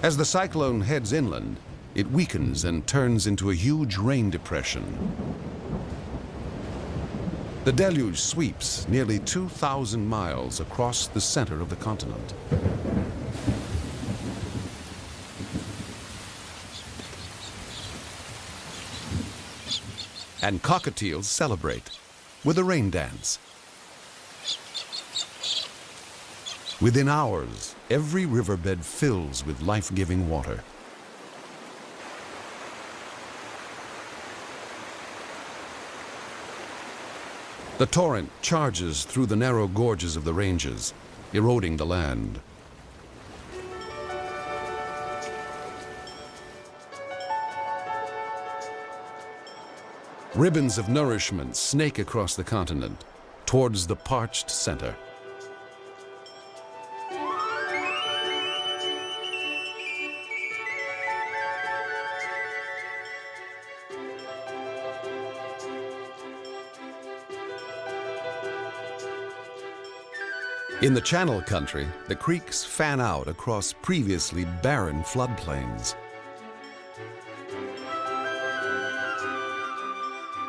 As the cyclone heads inland, it weakens and turns into a huge rain depression. The deluge sweeps nearly 2,000 miles across the center of the continent. And cockatiels celebrate with a rain dance. Within hours, every riverbed fills with life-giving water. The torrent charges through the narrow gorges of the ranges, eroding the land. Ribbons of nourishment snake across the continent towards the parched center. In the Channel Country, the creeks fan out across previously barren floodplains.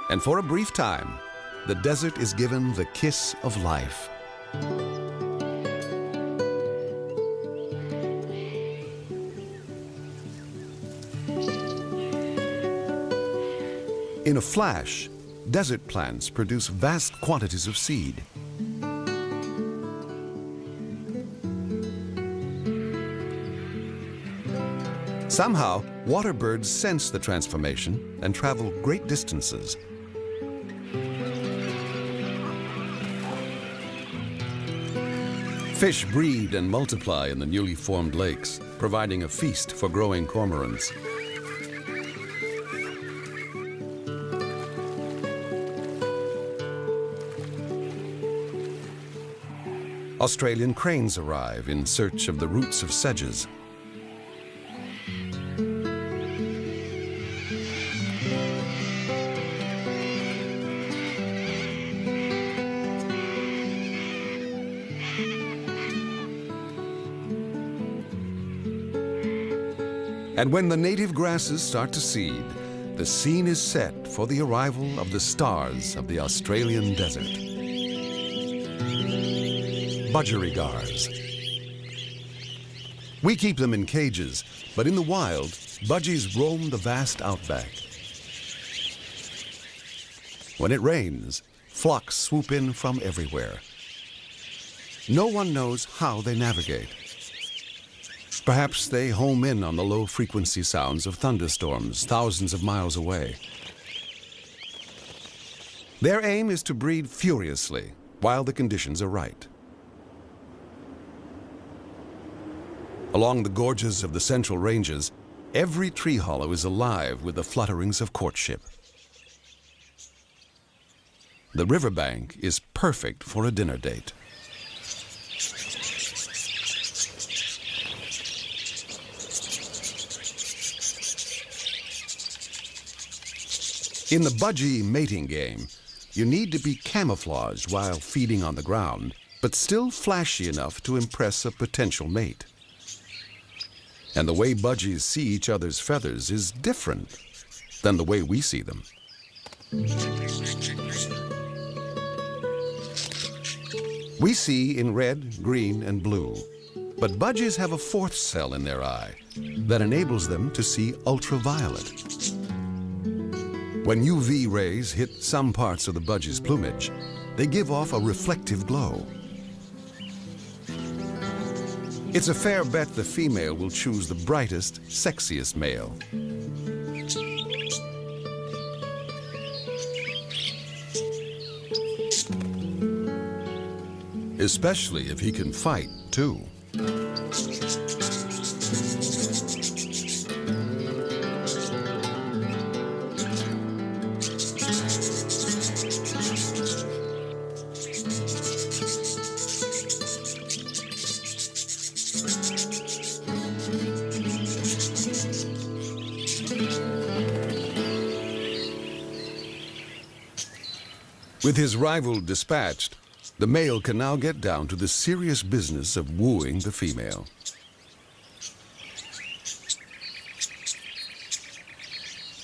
And for a brief time, the desert is given the kiss of life. In a flash, desert plants produce vast quantities of seed. Somehow, water birds sense the transformation and travel great distances. Fish breed and multiply in the newly formed lakes, providing a feast for growing cormorants. Australian cranes arrive in search of the roots of sedges. And when the native grasses start to seed, the scene is set for the arrival of the stars of the Australian desert. Budgerigars. We keep them in cages, but in the wild, budgies roam the vast outback. When it rains, flocks swoop in from everywhere. No one knows how they navigate. Perhaps they home in on the low-frequency sounds of thunderstorms thousands of miles away. Their aim is to breed furiously while the conditions are right. Along the gorges of the central ranges, every tree hollow is alive with the flutterings of courtship. The riverbank is perfect for a dinner date. In the budgie mating game, you need to be camouflaged while feeding on the ground, but still flashy enough to impress a potential mate. And the way budgies see each other's feathers is different than the way we see them. We see in red, green, and blue, but budgies have a fourth cell in their eye that enables them to see ultraviolet. When UV rays hit some parts of the budgie's plumage, they give off a reflective glow. It's a fair bet the female will choose the brightest, sexiest male. Especially if he can fight, too. With his rival dispatched, the male can now get down to the serious business of wooing the female.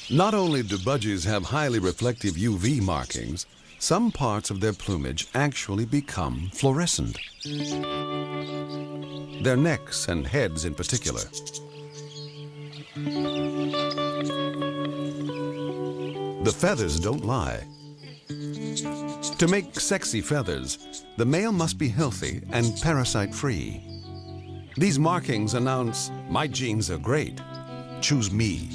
Not only do budgies have highly reflective UV markings, some parts of their plumage actually become fluorescent. Their necks and heads in particular. The feathers don't lie. To make sexy feathers, the male must be healthy and parasite-free. These markings announce, "My genes are great. Choose me."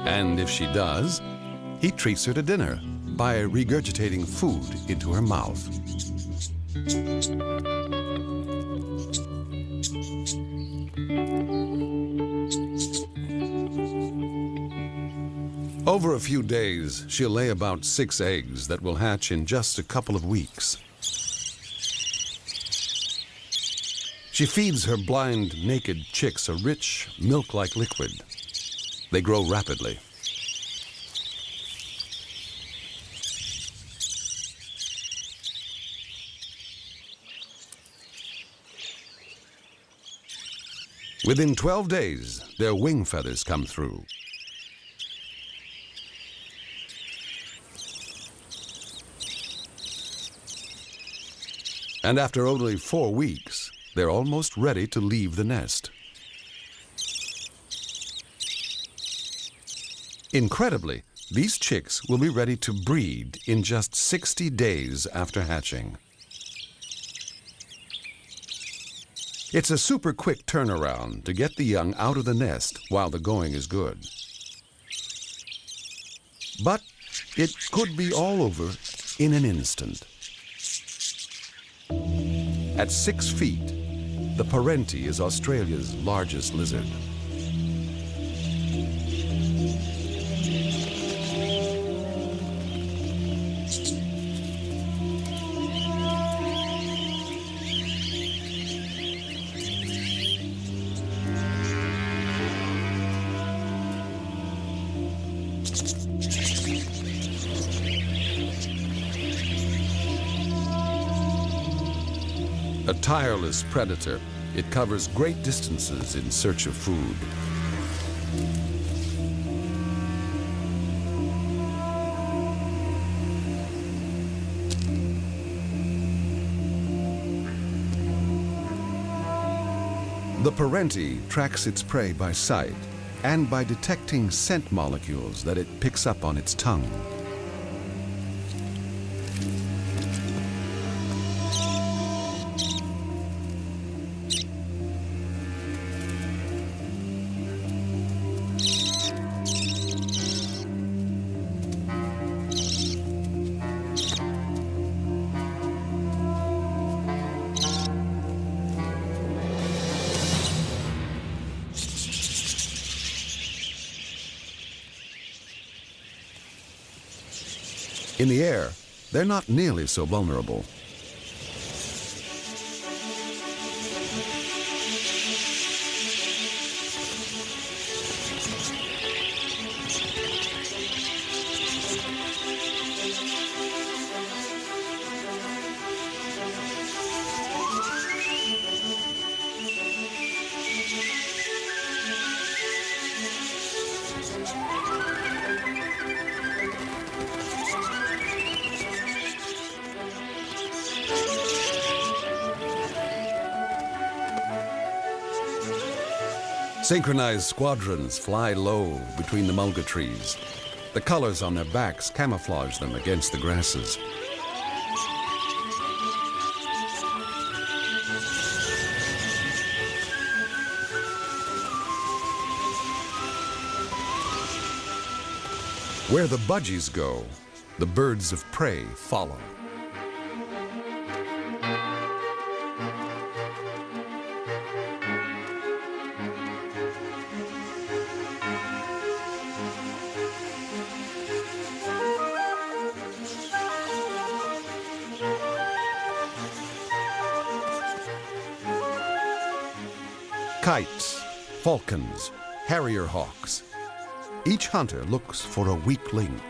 And if she does, he treats her to dinner by regurgitating food into her mouth. Over a few days, she'll lay about 6 eggs that will hatch in just a couple of weeks. She feeds her blind, naked chicks a rich, milk-like liquid. They grow rapidly. Within 12 days, their wing feathers come through. And after only 4 weeks, they're almost ready to leave the nest. Incredibly, these chicks will be ready to breed in just 60 days after hatching. It's a super quick turnaround to get the young out of the nest while the going is good. But it could be all over in an instant. At 6 feet, the Parenti is Australia's largest lizard. A tireless predator, it covers great distances in search of food. The Parenti tracks its prey by sight and by detecting scent molecules that it picks up on its tongue. In the air, they're not nearly so vulnerable. Synchronized squadrons fly low between the mulga trees. The colors on their backs camouflage them against the grasses. Where the budgies go, the birds of prey follow. Kites, falcons, harrier hawks. Each hunter looks for a weak link.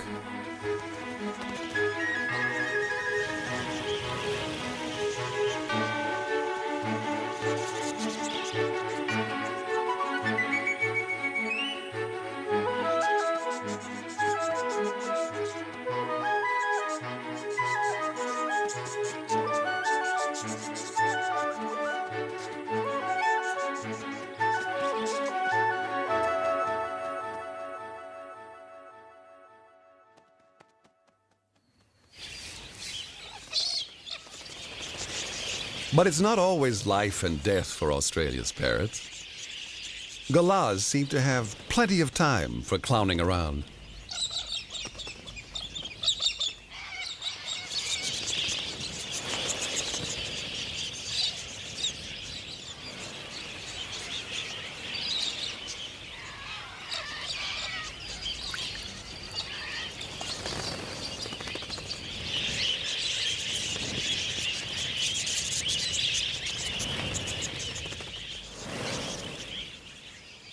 But it's not always life and death for Australia's parrots. Galahs seem to have plenty of time for clowning around.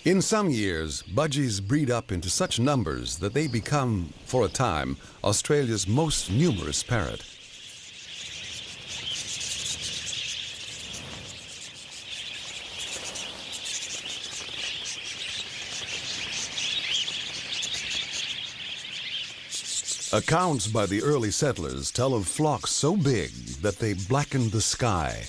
In some years, budgies breed up into such numbers that they become, for a time, Australia's most numerous parrot. Accounts by the early settlers tell of flocks so big that they blackened the sky.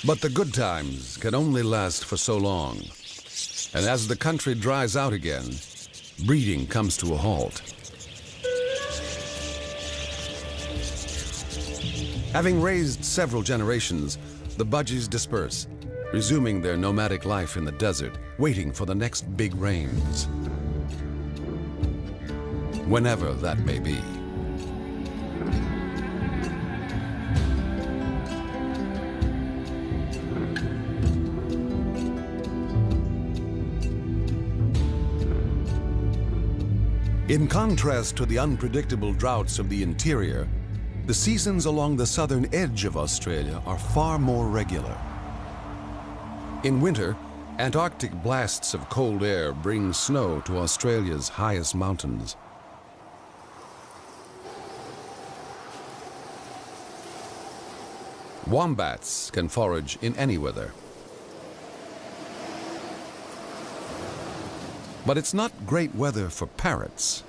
But the good times can only last for so long. And as the country dries out again, breeding comes to a halt. Having raised several generations, the budgies disperse, resuming their nomadic life in the desert, waiting for the next big rains. Whenever that may be. In contrast to the unpredictable droughts of the interior, the seasons along the southern edge of Australia are far more regular. In winter, Antarctic blasts of cold air bring snow to Australia's highest mountains. Wombats can forage in any weather. But it's not great weather for parrots.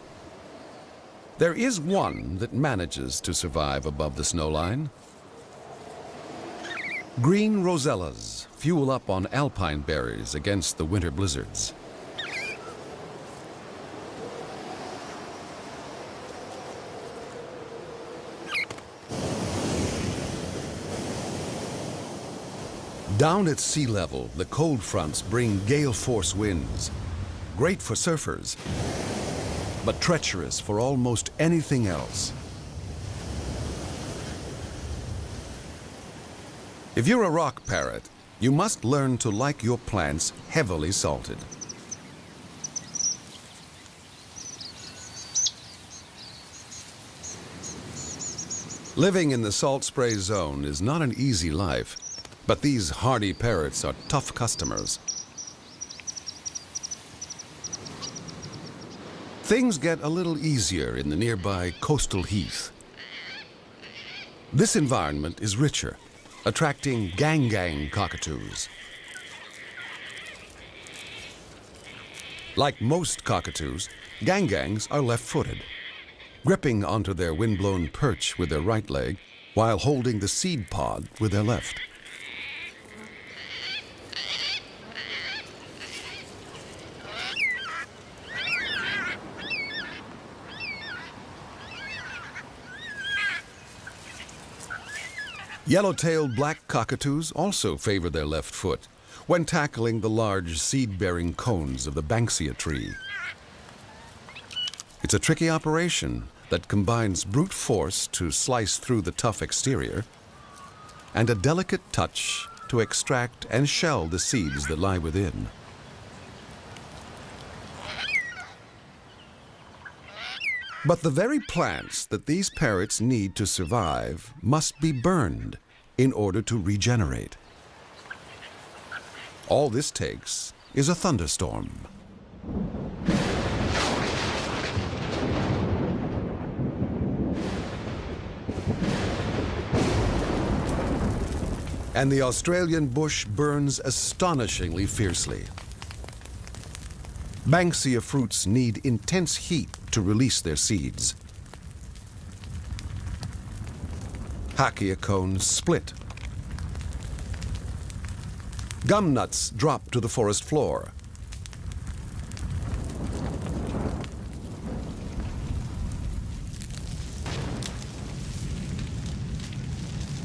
There is one that manages to survive above the snowline. Green rosellas fuel up on alpine berries against the winter blizzards. Down at sea level, the cold fronts bring gale-force winds. Great for surfers, but treacherous for almost anything else. If you're a rock parrot, you must learn to like your plants heavily salted. Living in the salt spray zone is not an easy life, but these hardy parrots are tough customers. Things get a little easier in the nearby coastal heath. This environment is richer, attracting gang cockatoos. Like most cockatoos, gangs are left-footed, gripping onto their windblown perch with their right leg while holding the seed pod with their left. Yellow-tailed black cockatoos also favor their left foot when tackling the large seed-bearing cones of the banksia tree. It's a tricky operation that combines brute force to slice through the tough exterior and a delicate touch to extract and shell the seeds that lie within. But the very plants that these parrots need to survive must be burned in order to regenerate. All this takes is a thunderstorm. And the Australian bush burns astonishingly fiercely, Banksia fruits need intense heat to release their seeds. Hakea cones split. Gum nuts drop to the forest floor.